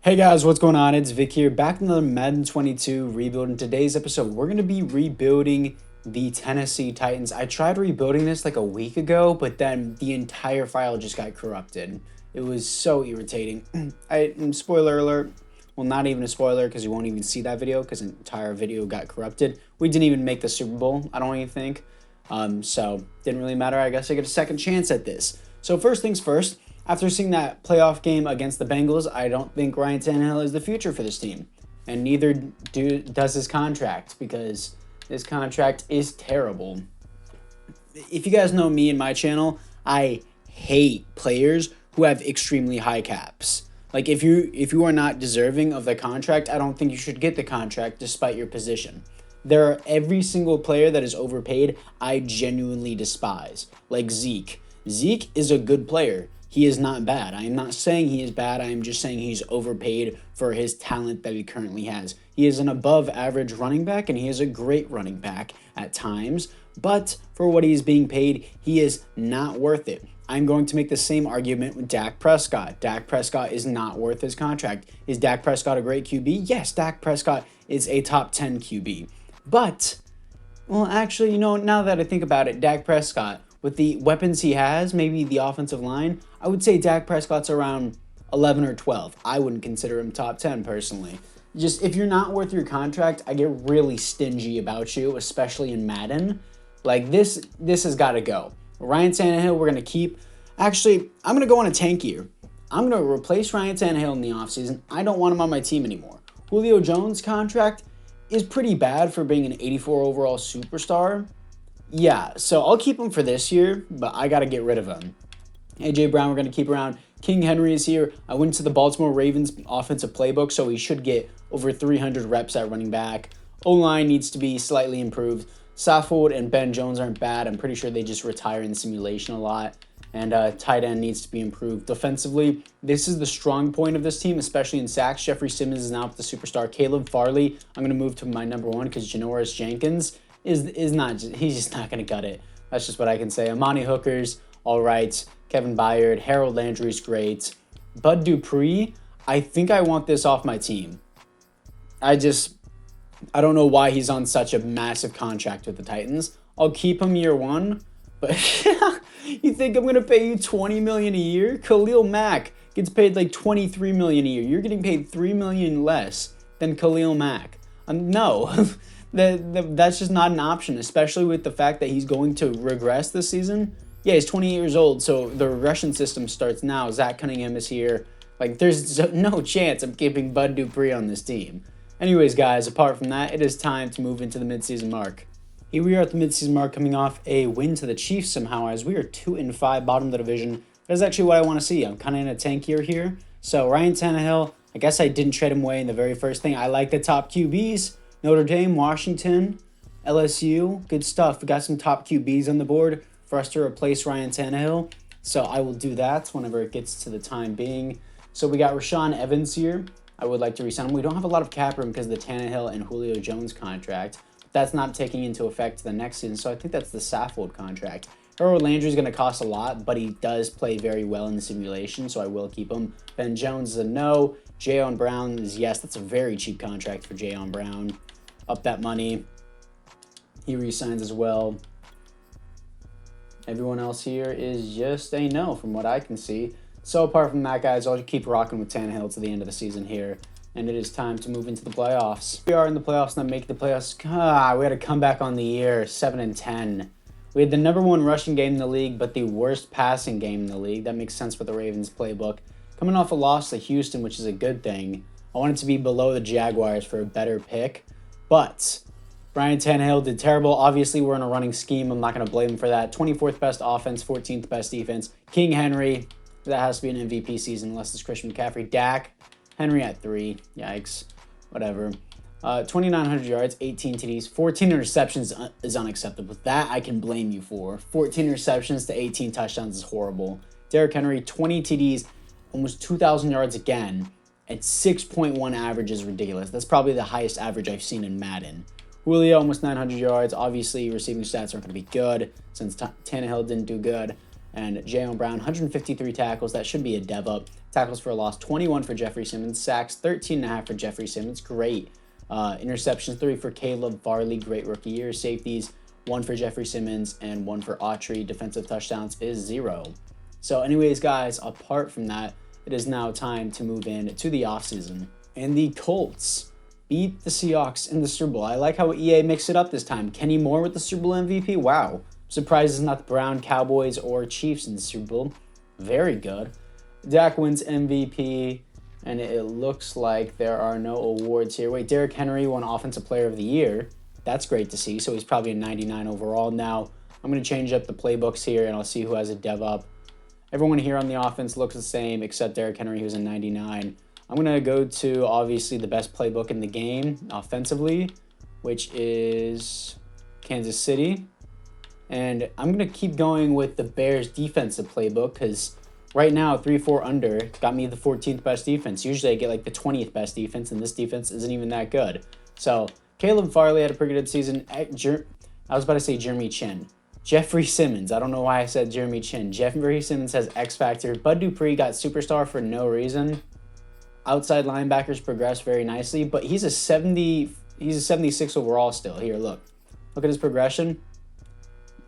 Hey guys, what's going on? It's Vic here, back in another Madden 22 rebuild. In today's episode, we're going to be rebuilding the Tennessee Titans. I tried rebuilding this like a week ago, but then the entire file just got corrupted. It was so irritating. Spoiler alert, well, not even a spoiler because you won't even see that video because the entire video got corrupted. We didn't even make the Super Bowl, I don't even think. So didn't really matter. I guess I get a second chance at this. So first things first. After seeing that playoff game against the Bengals, I don't think Ryan Tannehill is the future for this team. And neither does his contract, because his contract is terrible. If you guys know me and my channel, I hate players who have extremely high caps. Like, if you are not deserving of the contract, I don't think you should get the contract despite your position. There are every single player that is overpaid I genuinely despise. Like Zeke. Zeke is a good player. He is not bad. I am not saying he is bad. I am just saying he's overpaid for his talent that he currently has. He is an above average running back, and he is a great running back at times. But for what he is being paid, he is not worth it. I'm going to make the same argument with Dak Prescott. Dak Prescott is not worth his contract. Is Dak Prescott a great QB? Yes, Dak Prescott is a top 10 QB. But, well, actually, now that I think about it, Dak Prescott, with the weapons he has, maybe the offensive line, I would say Dak Prescott's around 11 or 12. I wouldn't consider him top 10 personally. Just, if you're not worth your contract, I get really stingy about you, especially in Madden. Like, this has got to go. Ryan Tannehill, we're going to keep. Actually, I'm going to go on a tank year. I'm going to replace Ryan Tannehill in the offseason. I don't want him on my team anymore. Julio Jones' contract is pretty bad for being an 84 overall superstar. Yeah, so I'll keep him for this year, but I got to get rid of him. A.J. Brown, we're going to keep around. King Henry is here. I went to the Baltimore Ravens offensive playbook, so he should get over 300 reps at running back. O-line needs to be slightly improved. Saffold and Ben Jones aren't bad. I'm pretty sure they just retire in the simulation a lot. And tight end needs to be improved. Defensively, this is the strong point of this team, especially in sacks. Jeffrey Simmons is now up the superstar. Caleb Farley, I'm going to move to my number one because Janoris Jenkins is not, he's just not going to cut it. That's just what I can say. Amani Hooker's all right. Kevin Byard, Harold Landry's great. Bud Dupree, I think I want this off my team. I don't know why he's on such a massive contract with the Titans. I'll keep him year one, but you think I'm going to pay you $20 million a year? Khalil Mack gets paid like $23 million a year. You're getting paid $3 million less than Khalil Mack. No. That's just not an option, especially with the fact that he's going to regress this season. Yeah, he's 28 years old, so the regression system starts now. Zach Cunningham is here. Like, there's no chance I'm keeping Bud Dupree on this team. Anyways, guys, apart from that, it is time to move into the midseason mark. Here we are at the midseason mark, coming off a win to the Chiefs somehow, as we are 2-5, bottom of the division. That's actually what I want to see. I'm kind of in a tank year here. So Ryan Tannehill, I guess I didn't trade him away in the very first thing. I like the top QBs. Notre Dame, Washington, LSU, good stuff. We got some top QBs on the board for us to replace Ryan Tannehill. So I will do that whenever it gets to the time being. So we got Rashaan Evans here. I would like to re-sign him. We don't have a lot of cap room because of the Tannehill and Julio Jones contract. That's not taking into effect the next season, so I think that's the Saffold contract. Harold Landry is going to cost a lot, but he does play very well in the simulation, so I will keep him. Ben Jones is a no. Jayon Brown is yes. That's a very cheap contract for Jayon Brown. Up that money. He re-signs as well. Everyone else here is just a no from what I can see. So apart from that, guys, I'll keep rocking with Tannehill to the end of the season here. And it is time to move into the playoffs. We are in the playoffs, not making the playoffs. We had a comeback on the year, 7-10. We had the number one rushing game in the league, but the worst passing game in the league. That makes sense for the Ravens playbook. Coming off a loss to Houston, which is a good thing. I wanted to be below the Jaguars for a better pick. But Ryan Tannehill did terrible. Obviously, we're in a running scheme. I'm not going to blame him for that. 24th best offense, 14th best defense. King Henry, that has to be an MVP season unless it's Christian McCaffrey. Dak, Henry at 3. Yikes. Whatever. 2,900 yards, 18 TDs, 14 interceptions is unacceptable. That I can blame you for. 14 receptions to 18 touchdowns is horrible. Derrick Henry, 20 TDs, almost 2,000 yards again. And 6.1 average is ridiculous. That's probably the highest average I've seen in Madden. Julio, almost 900 yards. Obviously, receiving stats aren't going to be good since Tannehill didn't do good. And Jayon Brown, 153 tackles. That should be a dev up. Tackles for a loss, 21 for Jeffrey Simmons. Sacks, 13.5 for Jeffrey Simmons. Great. Interceptions, 3 for Caleb Farley. Great rookie year. Safeties, 1 for Jeffrey Simmons and 1 for Autry. Defensive touchdowns is 0. So anyways, guys, apart from that, it is now time to move in to the offseason. And the Colts beat the Seahawks in the Super Bowl. I like how EA mixed it up this time. Kenny Moore with the Super Bowl MVP. Wow. Surprised it's not the Brown, Cowboys, or Chiefs in the Super Bowl. Very good. Dak wins MVP, and it looks like there are no awards here. Wait, Derrick Henry won Offensive Player of the Year. That's great to see. So he's probably a 99 overall. Now, I'm going to change up the playbooks here, and I'll see who has a dev up. Everyone here on the offense looks the same, except Derrick Henry, who's a 99. I'm going to go to, obviously, the best playbook in the game offensively, which is Kansas City. And I'm going to keep going with the Bears defensive playbook because right now, 3-4 under got me the 14th best defense. Usually I get like the 20th best defense, and this defense isn't even that good. So Caleb Farley had a pretty good season. I was about to say Jeremy Chin. Jeffrey Simmons. I don't know why I said Jeremy Chin. Jeffrey Simmons has X Factor. Bud Dupree got superstar for no reason. Outside linebackers progressed very nicely, but he's a 76 overall still. Here, look at his progression.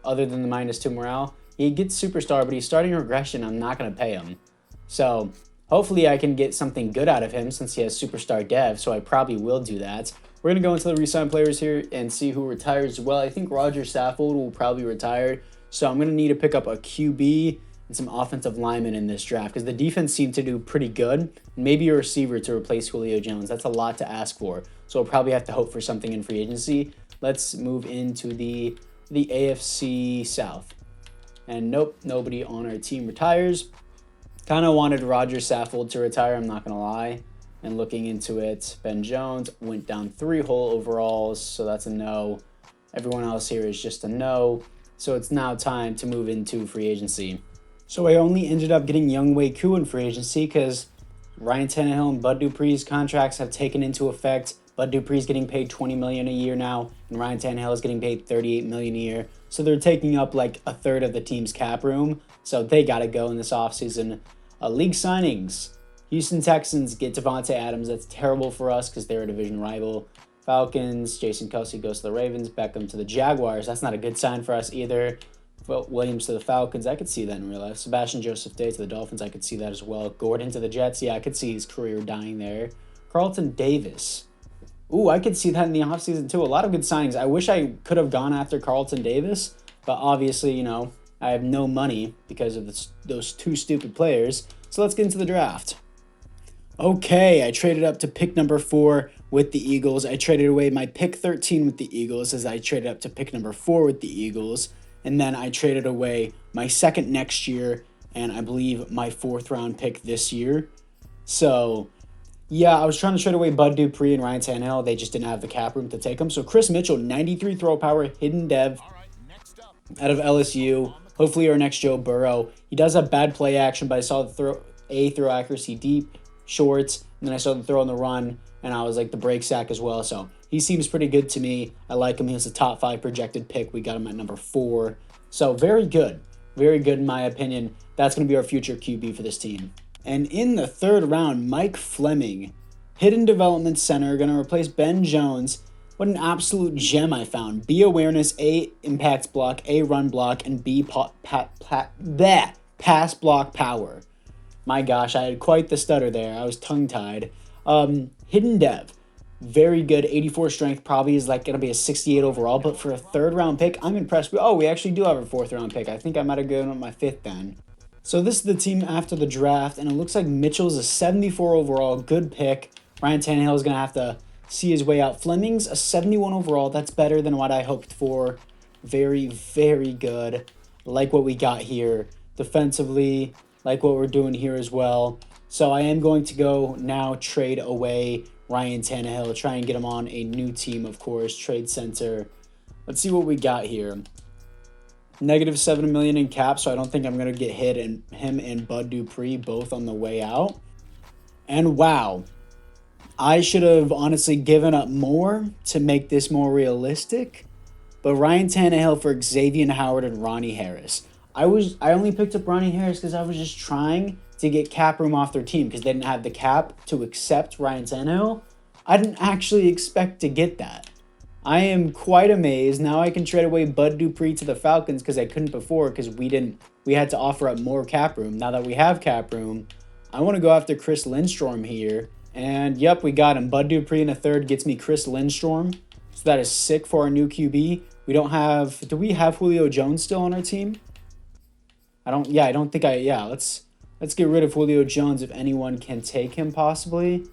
Other than the -2 morale, he gets superstar, but he's starting regression. I'm not going to pay him. So hopefully I can get something good out of him since he has superstar dev, so I probably will do that. We're going to go into the re-sign players here and see who retires as well. I think Roger Saffold will probably retire, so I'm going to need to pick up a QB and some offensive linemen in this draft because the defense seemed to do pretty good. Maybe a receiver to replace Julio Jones. That's a lot to ask for, so I'll probably have to hope for something in free agency. Let's move into the AFC South. And nope, nobody on our team retires. Kind of wanted Roger Saffold to retire, I'm not going to lie. And looking into it, Ben Jones went down 3 whole overalls, so that's a no. Everyone else here is just a no. So it's now time to move into free agency. So I only ended up getting Younghoe Koo in free agency because Ryan Tannehill and Bud Dupree's contracts have taken into effect. Bud Dupree's getting paid $20 million a year now, and Ryan Tannehill is getting paid $38 million a year. So they're taking up like a third of the team's cap room. So they got to go in this offseason. League signings. Houston Texans get Devontae Adams. That's terrible for us because they're a division rival. Falcons, Jason Kelce goes to the Ravens. Beckham to the Jaguars. That's not a good sign for us either. Williams to the Falcons. I could see that in real life. Sebastian Joseph Day to the Dolphins. I could see that as well. Gordon to the Jets. Yeah, I could see his career dying there. Carlton Davis. Ooh, I could see that in the offseason too. A lot of good signings. I wish I could have gone after Carlton Davis, but obviously, I have no money because of those 2 stupid players. So let's get into the draft. Okay, I traded up to pick number 4 with the Eagles. I traded away my pick 13 with the Eagles as I traded up to pick number 4 with the Eagles. And then I traded away my second next year and I believe my 4th round pick this year. So yeah, I was trying to trade away Bud Dupree and Ryan Tannehill. They just didn't have the cap room to take them. So Chris Mitchell, 93 throw power, hidden dev out of LSU. Hopefully our next Joe Burrow. He does have bad play action, but I saw the throw accuracy deep, shorts, and then I saw the throw on the run, and I was like the break sack as well. So he seems pretty good to me. I like him. He was a top 5 projected pick. We got him at number 4. So very good. Very good in my opinion. That's going to be our future QB for this team. And in the 3rd round, Mike Fleming, hidden development center, going to replace Ben Jones. What an absolute gem I found. B awareness, A impact block, A run block, and B pass block power. My gosh, I had quite the stutter there. I was tongue-tied. Hidden dev, very good. 84 strength, probably is like going to be a 68 overall. But for a 3rd round pick, I'm impressed. We actually do have a 4th round pick. I think I might have gone with my 5th then. So this is the team after the draft, and it looks like Mitchell's a 74 overall, good pick. Ryan Tannehill is going to have to see his way out. Fleming's a 71 overall. That's better than what I hoped for. Very, very good. Like what we got here. Defensively, like what we're doing here as well. So I am going to go now trade away Ryan Tannehill, try and get him on a new team, of course, trade center. Let's see what we got here. -7 million in cap, so I don't think I'm going to get hit, and him and Bud Dupree both on the way out. And wow, I should have honestly given up more to make this more realistic. But Ryan Tannehill for Xavier Howard and Ronnie Harris. I only picked up Ronnie Harris because I was just trying to get cap room off their team because they didn't have the cap to accept Ryan Tannehill. I didn't actually expect to get that. I am quite amazed. Now I can trade away Bud Dupree to the Falcons because I couldn't before because we had to offer up more cap room. Now that we have cap room, I want to go after Chris Lindstrom here. And yep, we got him. Bud Dupree in a third gets me Chris Lindstrom. So that is sick for our new QB. We don't have, do we have Julio Jones still on our team? I don't think let's get rid of Julio Jones if anyone can take him possibly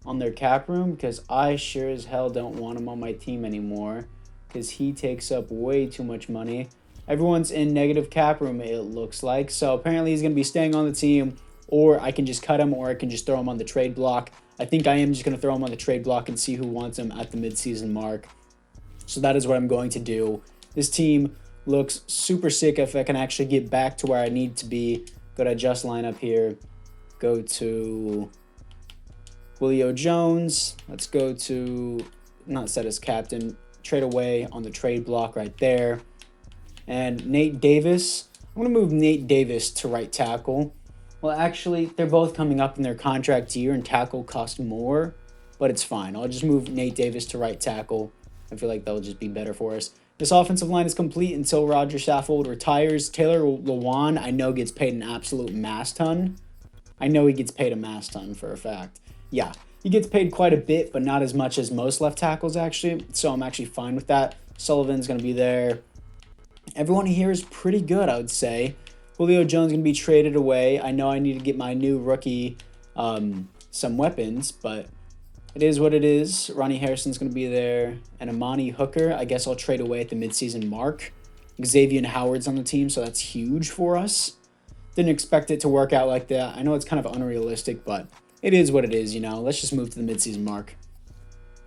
on their cap room because I sure as hell don't want him on my team anymore because he takes up way too much money. Everyone's in negative cap room, it looks like. So apparently he's going to be staying on the team, or I can just cut him, or I can just throw him on the trade block. I think I am just going to throw him on the trade block and see who wants him at the midseason mark. So that is what I'm going to do. This team looks super sick if I can actually get back to where I need to be. Go to adjust lineup here. Go to Julio Jones. Let's go to, not set as captain, trade away on the trade block right there. And Nate Davis. I'm going to move Nate Davis to right tackle. Well, actually, they're both coming up in their contract year, and tackle cost more, but it's fine. I'll just move Nate Davis to right tackle. I feel like that'll just be better for us. This offensive line is complete until Roger Saffold retires. Taylor Lewan, I know, gets paid an absolute mass ton. I know he gets paid a mass ton for a fact. Yeah, he gets paid quite a bit, but not as much as most left tackles, actually. So I'm actually fine with that. Sullivan's going to be there. Everyone here is pretty good, I would say. Julio Jones going to be traded away. I know I need to get my new rookie some weapons, but it is what it is. Ronnie Harrison's going to be there. And Amani Hooker, I guess I'll trade away at the midseason mark. Xavier Howard's on the team, so that's huge for us. Didn't expect it to work out like that. I know it's kind of unrealistic, but it is what it is, you know. Let's just move to the midseason mark.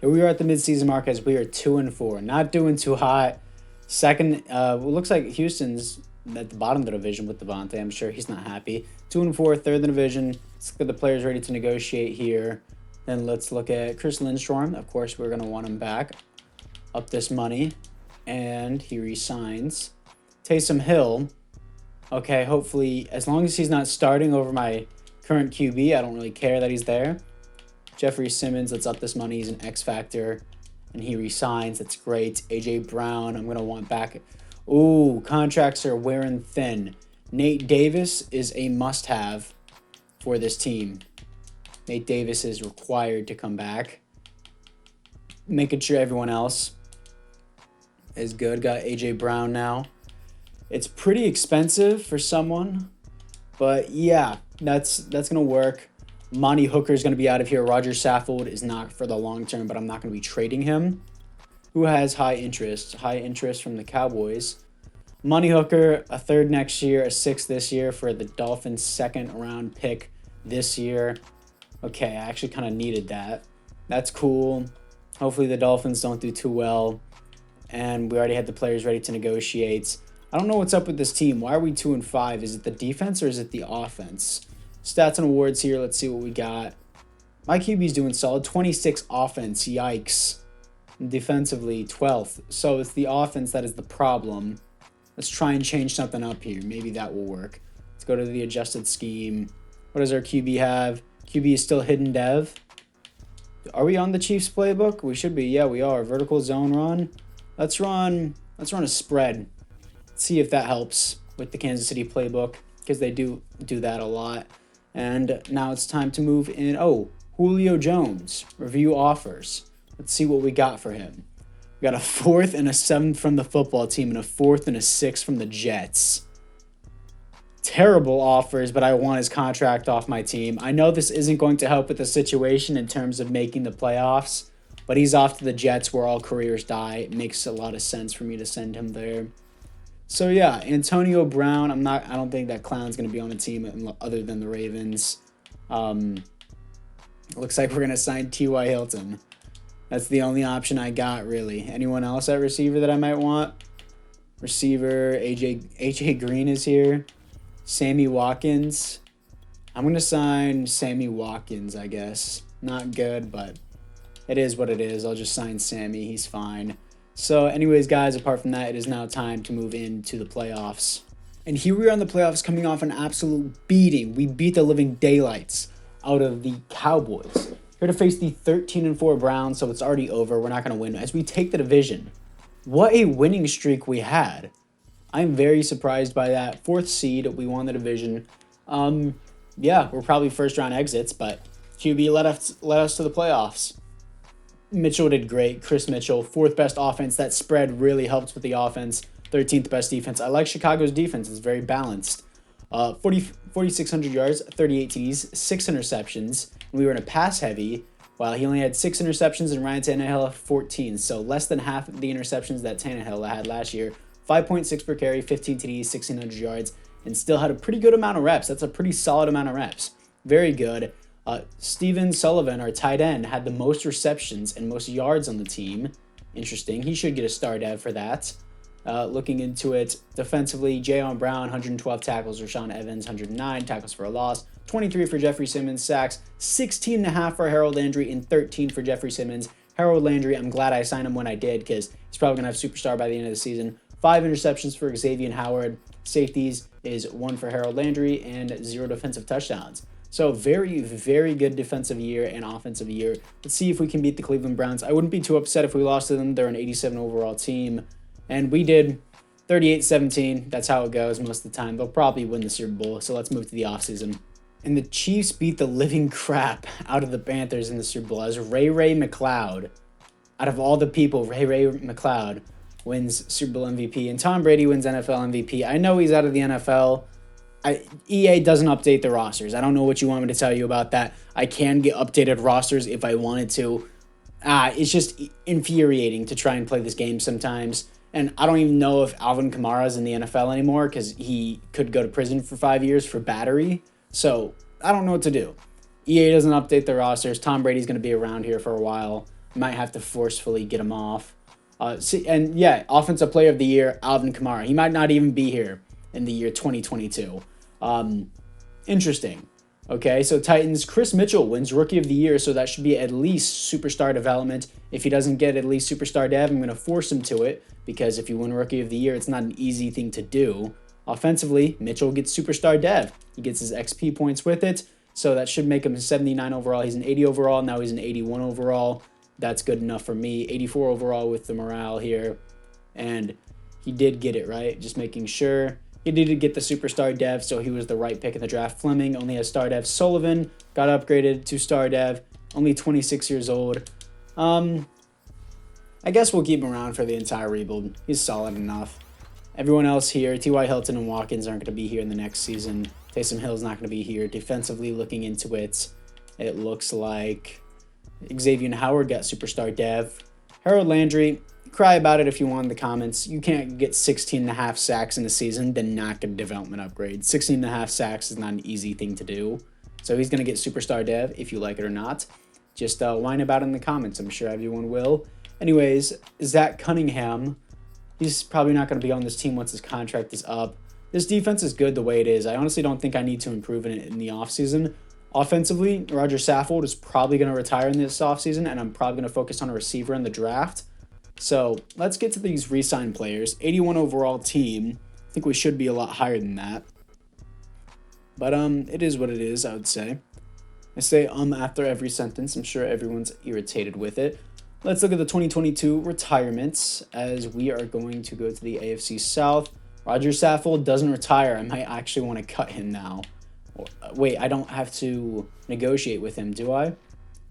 Here we are at the midseason mark as we are 2-4. Not doing too hot. Second, looks like Houston's at the bottom of the division with Devontae. I'm sure he's not happy. 2-4, third in the division. Let's get the players ready to negotiate here. Then let's look at Chris Lindstrom. Of course, we're going to want him back. Up this money. And he resigns. Taysom Hill. Okay, hopefully, as long as he's not starting over my current QB, I don't really care that he's there. Jeffrey Simmons, let's up this money. He's an X factor. And he resigns. That's great. A.J. Brown, I'm going to want back. Ooh, contracts are wearing thin. Nate Davis is a must-have for this team. Nate Davis is required to come back. Making sure everyone else is good. Got A.J. Brown now. It's pretty expensive for someone, but yeah, that's going to work. Monty Hooker is going to be out of here. Roger Saffold is not for the long term, but I'm not going to be trading him. Who has high interest? High interest from the Cowboys. Monty Hooker, a third next year, a sixth this year for the Dolphins' second round pick this year. Okay, I actually kind of needed that. That's cool. Hopefully the Dolphins don't do too well. And we already had the players ready to negotiate. I don't know what's up with this team. Why are we 2-5? Is it the defense or is it the offense? Stats and awards here. Let's see what we got. My QB's doing solid. 26 offense. Yikes. And defensively, 12th. So it's the offense that is the problem. Let's try and change something up here. Maybe that will work. Let's go to the adjusted scheme. What does our QB have? QB is still hidden dev. Are we on the Chiefs playbook? We should be. Yeah, we are. Vertical zone run. Let's run a spread. See if that helps with the Kansas City playbook because they do that a lot. And now it's time to move in. Oh, Julio Jones. Review offers. Let's see what we got for him. We got a 4th and a 7th from the football team and a 4th and a 6th from the Jets. Terrible offers, but I want his contract off my team. I know this isn't going to help with the situation in terms of making the playoffs, but he's off to the Jets where all careers die. It makes a lot of sense for me to send him there. So yeah, Antonio Brown, I don't think that clown's going to be on a team other than the Ravens. Looks like we're going to sign T.Y. Hilton. That's the only option I got, really. Anyone else at receiver that I might want? Receiver, AJ Green is here. Sammy Watkins. I'm going to sign Sammy Watkins, I guess. Not good, but it is what it is. I'll just sign Sammy. He's fine. So anyways, guys, apart from that, it is now time to move into the playoffs. And here we are in the playoffs coming off an absolute beating. We beat the living daylights out of the Cowboys. Here to face the 13-4 Browns, so it's already over. We're not going to win as we take the division. What a winning streak we had. I'm very surprised by that. 4th seed, we won the division. Yeah, we're probably first round exits, but QB led us to the playoffs. Mitchell did great. Chris Mitchell, 4th best offense. That spread really helps with the offense. 13th best defense. I like Chicago's defense. It's very balanced. 4,600 yards, 38 TDs, 6 interceptions. We were in a pass heavy, while he only had 6 interceptions and Ryan Tannehill had 14. So less than half of the interceptions that Tannehill had last year. 5.6 per carry, 15 TDs, 1,600 yards, and still had a pretty good amount of reps. That's a pretty solid amount of reps. Very good. Steven Sullivan, our tight end, had the most receptions and most yards on the team. Interesting. He should get a star dev for that. Looking into it, defensively, Jayon Brown, 112 tackles. Rashaan Evans, 109 tackles for a loss. 23 for Jeffrey Simmons, sacks. 16.5 for Harold Landry, and 13 for Jeffrey Simmons. Harold Landry, I'm glad I signed him when I did because he's probably going to have superstar by the end of the season. 5 interceptions for Xavier Howard. Safeties is 1 for Harold Landry and 0 defensive touchdowns. So very, very good defensive year and offensive year. Let's see if we can beat the Cleveland Browns. I wouldn't be too upset if we lost to them. They're an 87 overall team. And we did 38-17. That's how it goes most of the time. They'll probably win the Super Bowl. So let's move to the offseason. And the Chiefs beat the living crap out of the Panthers in the Super Bowl as Ray McCloud, out of all the people, Ray McCloud wins Super Bowl MVP, and Tom Brady wins NFL MVP. I know he's out of the NFL. EA doesn't update the rosters. I don't know what you want me to tell you about that. I can get updated rosters if I wanted to. It's just infuriating to try and play this game sometimes. And I don't even know if Alvin Kamara is in the NFL anymore because he could go to prison for 5 years for battery. So I don't know what to do. EA doesn't update the rosters. Tom Brady's going to be around here for a while. Might have to forcefully get him off. And yeah, Offensive Player of the Year, Alvin Kamara. He might not even be here in the year 2022. Interesting. Okay, so Titans, Chris Mitchell wins Rookie of the Year, so that should be at least Superstar Development. If he doesn't get at least Superstar Dev, I'm going to force him to it, because if you win Rookie of the Year, it's not an easy thing to do. Offensively, Mitchell gets Superstar Dev. He gets his XP points with it, so that should make him 79 overall. He's an 80 overall, now he's an 81 overall. That's good enough for me. 84 overall with the morale here. And he did get it, right? Just making sure. He did get the Superstar Dev, so he was the right pick in the draft. Fleming only has Star Dev. Sullivan got upgraded to Star Dev. Only 26 years old. I guess we'll keep him around for the entire rebuild. He's solid enough. Everyone else here, T.Y. Hilton and Watkins aren't going to be here in the next season. Taysom Hill's not going to be here. Defensively, looking into it, it looks like Xavier Howard got Superstar Dev. Harold Landry, cry about it if you want in the comments. You can't get 16.5 sacks in a season, then not get a development upgrade. 16.5 sacks is not an easy thing to do. So he's going to get Superstar Dev if you like it or not. Just whine about it in the comments. I'm sure everyone will. Anyways, Zach Cunningham, he's probably not going to be on this team once his contract is up. This defense is good the way it is. I honestly don't think I need to improve in it in the offseason. Offensively, Roger Saffold is probably going to retire in this offseason, and I'm probably going to focus on a receiver in the draft. So let's get to these re-signed players. 81 overall team. I think we should be a lot higher than that. But it is what it is, I would say. I say after every sentence. I'm sure everyone's irritated with it. Let's look at the 2022 retirements, as we are going to go to the AFC South. Roger Saffold doesn't retire. I might actually want to cut him now. Wait, I don't have to negotiate with him, do I?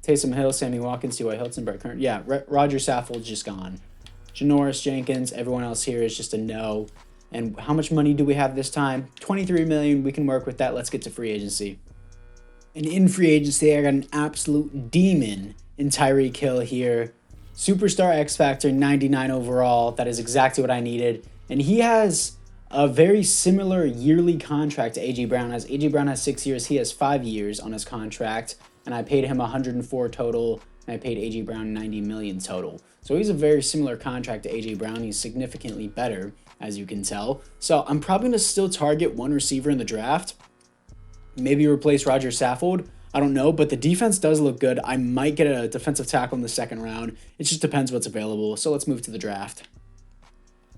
Taysom Hill, Sammy Watkins, T.Y. Hilton, Brett Kern. Yeah, Roger Saffold's just gone. Janoris Jenkins, everyone else here is just a no. And how much money do we have this time? $23 million. We can work with that. Let's get to free agency. And in free agency, I got an absolute demon in Tyreek Hill here. Superstar X Factor, 99 overall. That is exactly what I needed. And he has a very similar yearly contract to A.J. Brown. As A.J. Brown has 6 years, he has 5 years on his contract. And I paid him 104 total, and I paid A.J. Brown 90 million total. So he's a very similar contract to A.J. Brown. He's significantly better, as you can tell. So I'm probably going to still target one receiver in the draft. Maybe replace Roger Saffold. I don't know, but the defense does look good. I might get a defensive tackle in the second round. It just depends what's available. So let's move to the draft.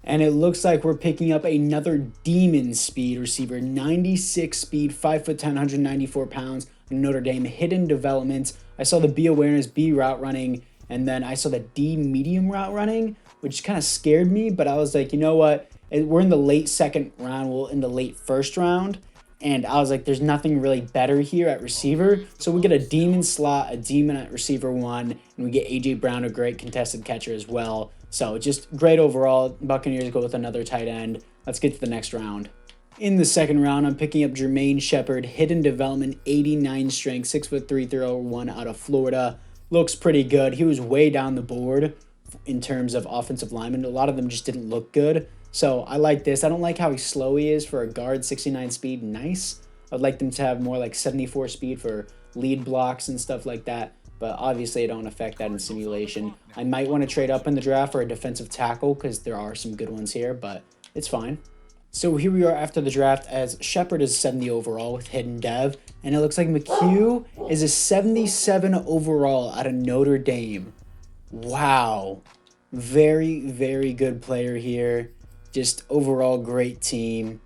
And it looks like we're picking up another demon speed receiver, 96 speed, 5'10", 194 pounds. Notre Dame, hidden development. I saw the B awareness, B route running, and then I saw the D medium route running, which kind of scared me. But I was like, you know what? We're in the late second round, well, in the late first round. And I was like, there's nothing really better here at receiver. So we get a demon slot, a demon at receiver 1, and we get A.J. Brown, a great contested catcher as well. So just great overall. Buccaneers go with another tight end. Let's get to the next round. In the second round, I'm picking up Jermaine Shepard, hidden development, 89 strength, 6'3", 301 out of Florida. Looks pretty good. He was way down the board in terms of offensive linemen. A lot of them just didn't look good. So I like this. I don't like how slow he is for a guard, 69 speed, nice. I'd like them to have more like 74 speed for lead blocks and stuff like that. But obviously, it don't affect that in simulation. I might want to trade up in the draft for a defensive tackle because there are some good ones here, but it's fine. So here we are after the draft as Shepard is 70 overall with hidden dev. And it looks like McHugh is a 77 overall out of Notre Dame. Wow. Very, very good player here. Just overall great team.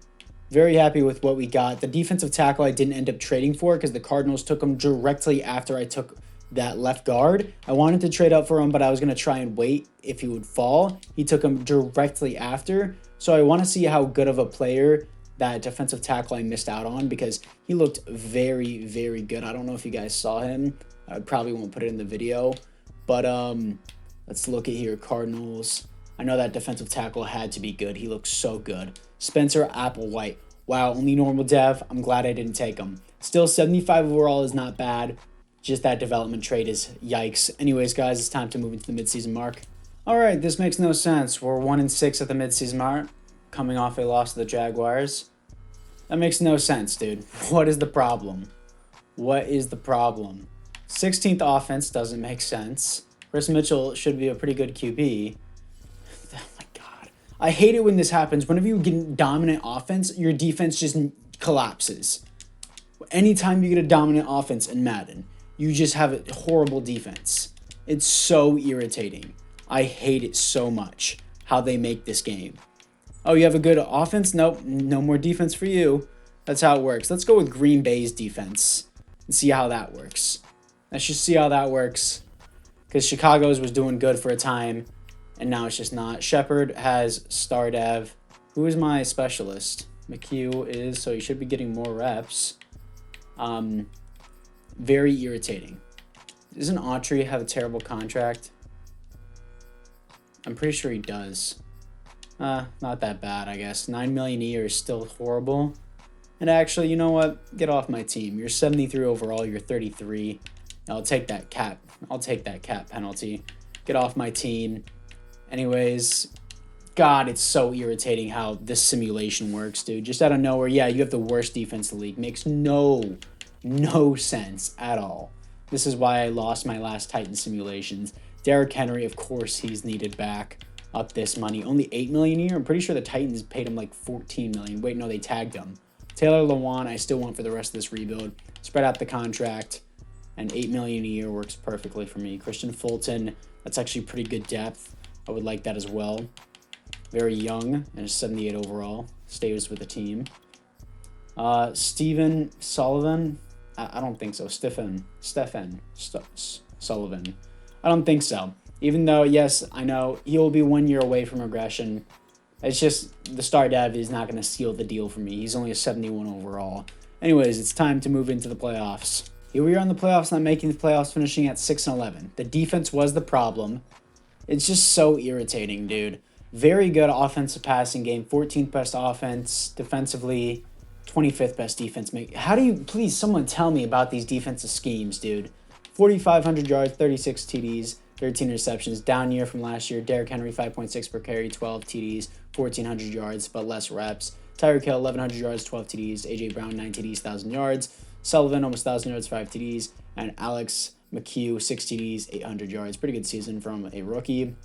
Very happy with what we got. The defensive tackle I didn't end up trading for because the Cardinals took him directly after I took that left guard. I wanted to trade up for him, but I was going to try and wait if he would fall. He took him directly after. So I want to see how good of a player that defensive tackle I missed out on because he looked very, very good. I don't know if you guys saw him. I probably won't put it in the video. But let's look at here. Cardinals. I know that defensive tackle had to be good. He looks so good. Spencer Applewhite. Wow, only normal dev. I'm glad I didn't take him. Still, 75 overall is not bad. Just that development trade is yikes. Anyways, guys, it's time to move into the midseason mark. All right, this makes no sense. We're 1-6 at the midseason mark, coming off a loss to the Jaguars. That makes no sense, dude. What is the problem? What is the problem? 16th offense doesn't make sense. Chris Mitchell should be a pretty good QB. Oh my God. I hate it when this happens. Whenever you get dominant offense, your defense just collapses. Anytime you get a dominant offense in Madden, you just have a horrible defense. It's so irritating. I hate it so much how they make this game. Oh, you have a good offense? Nope, no more defense for you. That's how it works. Let's go with Green Bay's defense and see how that works. Let's just see how that works. Because Chicago's was doing good for a time, and now it's just not. Shepard has star dev. Who is my specialist? McHugh is, so he should be getting more reps. Very irritating. Doesn't Autry have a terrible contract? I'm pretty sure he does. Not that bad, I guess. $9 million a year is still horrible. And actually, you know what? Get off my team. You're 73 overall. You're 33. I'll take that cap. I'll take that cap penalty. Get off my team. Anyways, God, it's so irritating how this simulation works, dude. Just out of nowhere, yeah, you have the worst defense in the league. Makes no sense at all. This is why I lost my last Titan simulations. Derrick Henry, of course, he's needed back up this money. Only $8 million a year. I'm pretty sure the Titans paid him like $14 million. Wait, no, they tagged him. Taylor Lewan, I still want for the rest of this rebuild. Spread out the contract, and $8 million a year works perfectly for me. Christian Fulton, that's actually pretty good depth. I would like that as well. Very young and 78 overall. Stays with the team. Steven Sullivan, I don't think so. Stephen Sullivan. I don't think so. Even though, yes, I know he'll be 1 year away from regression. It's just the star dev is not going to seal the deal for me. He's only a 71 overall. Anyways, it's time to move into the playoffs. Here we are in the playoffs, not making the playoffs, finishing at 6-11. The defense was the problem. It's just so irritating, dude. Very good offensive passing game, 14th best offense, defensively, 25th best defense. How do you, please, someone tell me about these defensive schemes, dude. 4,500 yards, 36 TDs, 13 receptions. Down year from last year. Derrick Henry, 5.6 per carry, 12 TDs, 1,400 yards, but less reps. Tyreek Hill, 1,100 yards, 12 TDs. A.J. Brown, 9 TDs, 1,000 yards. Sullivan, almost 1,000 yards, 5 TDs. And Alex McHugh, 6 TDs, 800 yards. Pretty good season from a rookie.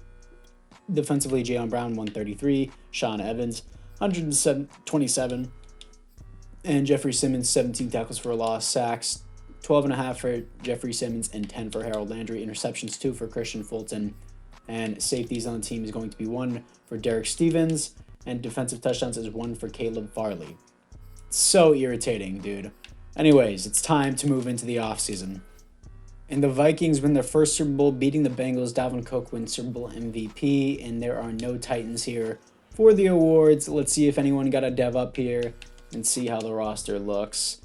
Defensively, Jayon Brown, 133. Sean Evans, 127. And Jeffrey Simmons, 17 tackles for a loss. Sacks, 12.5 for Jeffrey Simmons and 10 for Harold Landry. Interceptions, 2 for Christian Fulton And safeties on the team is going to be 1 for Derek Stevens, and defensive touchdowns is 1 for Caleb Farley. So irritating, dude. Anyways, it's time to move into the offseason. And the Vikings win their first Super Bowl, beating the Bengals. Dalvin Cook wins Super Bowl MVP, and there are no Titans here for the awards. Let's see if anyone got a dev up here and see how the roster looks.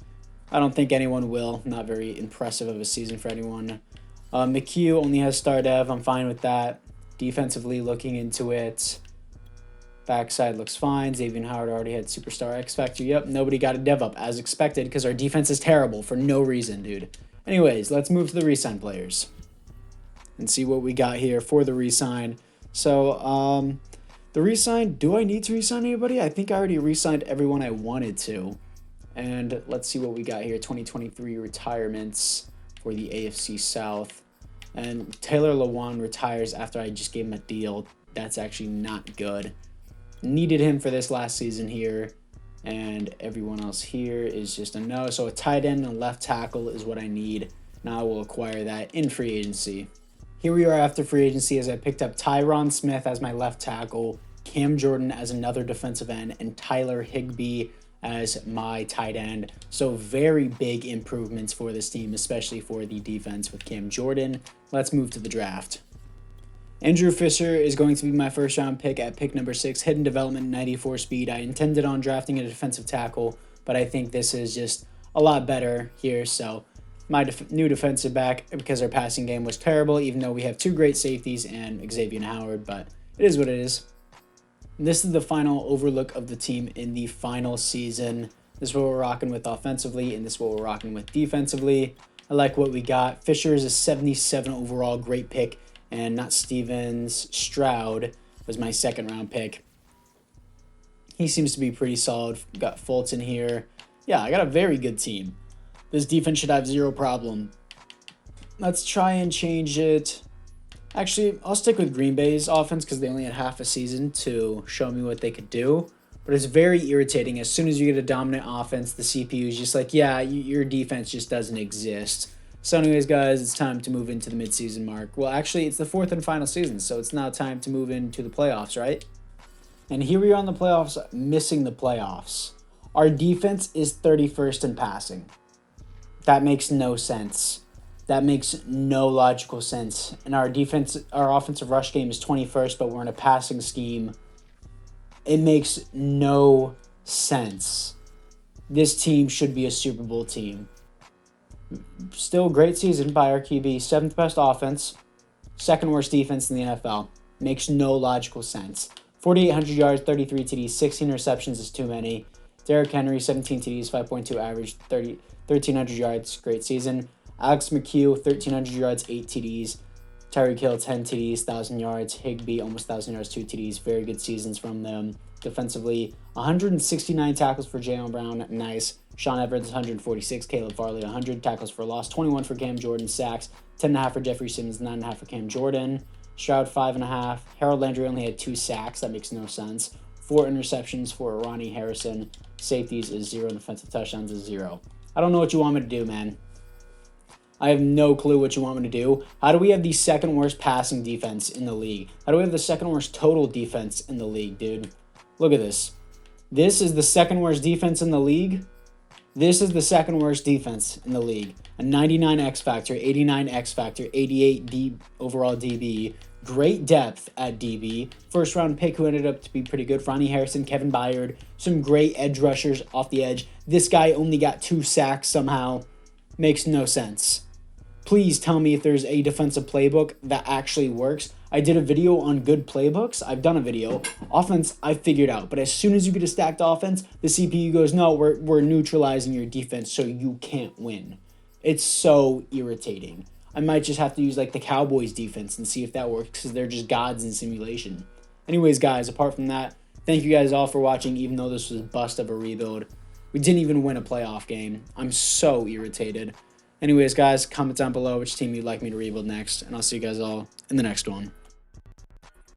I don't think anyone will. Not very impressive of a season for anyone. McHugh only has star dev. I'm fine with that. Defensively, looking into it. Backside looks fine. Xavier Howard already had Superstar X Factor. Yep, nobody got a dev up as expected because our defense is terrible for no reason, dude. Anyways, let's move to the re-sign players and see what we got here for the re-sign. So, the re-sign, do I need to re-sign anybody? I think I already re-signed everyone I wanted to. And let's see what we got here. 2023 retirements for the AFC South. And Taylor Lewan retires after I just gave him a deal. That's actually not good. Needed him for this last season here, and everyone else here is just a no. So a tight end and a left tackle is what I need. Now I will acquire that in free agency. Here we are after free agency as I picked up Tyron Smith as my left tackle, Cam Jordan as another defensive end, and Tyler Higbee as my tight end. So very big improvements for this team, especially for the defense with Cam Jordan. Let's move to the draft. Andrew Fisher is going to be my first round pick at pick number 6, hidden development, 94 speed. I intended on drafting a defensive tackle, but I think this is just a lot better here. So my new defensive back, because our passing game was terrible, even though we have 2 great safeties and Xavier Howard, but it is what it is. This is the final overlook of the team in the final season. This is what we're rocking with offensively, and this is what we're rocking with defensively. I like what we got. Fisher is a 77 overall, great pick. And not Stevens, Stroud was my second round pick. He seems to be pretty solid. Got Fulton here. Yeah, I got a very good team. This defense should have 0 problem. Let's try and change it. Actually, I'll stick with Green Bay's offense because they only had half a season to show me what they could do. But it's very irritating. As soon as you get a dominant offense, the CPU is just like, yeah, your defense just doesn't exist. So anyways, guys, it's time to move into the midseason mark. Well, actually, it's the 4th and final season, so it's now time to move into the playoffs, right? And here we are on the playoffs, missing the playoffs. Our defense is 31st in passing. That makes no sense. That makes no logical sense. And our offensive rush game is 21st, but we're in a passing scheme. It makes no sense. This team should be a Super Bowl team. Still great season by our QB. 7th best offense. 2nd worst defense in the NFL. Makes no logical sense. 4,800 yards, 33 TDs, 16 receptions is too many. Derrick Henry, 17 TDs, 5.2 average, 1,300 yards. Great season. Alex McHugh, 1,300 yards, 8 TDs. Tyreek Hill, 10 TDs, 1,000 yards. Higbee, almost 1,000 yards, 2 TDs. Very good seasons from them. Defensively, 169 tackles for Jaylen Brown. Nice. Sean Evans, 146. Caleb Farley, 100 tackles for loss. 21 for Cam Jordan. Sacks. 10.5 for Jeffrey Simmons. 9.5 for Cam Jordan. Stroud, 5.5. Harold Landry only had 2 sacks. That makes no sense. 4 interceptions for Ronnie Harrison. Safeties is 0. Defensive touchdowns is 0. I don't know what you want me to do, man. I have no clue what you want me to do. How do we have the 2nd worst passing defense in the league? How do we have the 2nd worst total defense in the league, dude? Look at this. This is the 2nd worst defense in the league. This is the 2nd worst defense in the league. A 99 X Factor, 89 X Factor, 88 overall DB. Great depth at DB. 1st round pick who ended up to be pretty good. Ronnie Harrison, Kevin Byard. Some great edge rushers off the edge. This guy only got 2 sacks somehow. Makes no sense. Please tell me if there's a defensive playbook that actually works. I did a video on good playbooks. I've done a video. Offense, I figured out. But as soon as you get a stacked offense, the CPU goes, no, we're neutralizing your defense so you can't win. It's so irritating. I might just have to use like the Cowboys defense and see if that works because they're just gods in simulation. Anyways, guys, apart from that, thank you guys all for watching, even though this was a bust of a rebuild. We didn't even win a playoff game. I'm so irritated. Anyways, guys, comment down below which team you'd like me to rebuild next, and I'll see you guys all in the next one.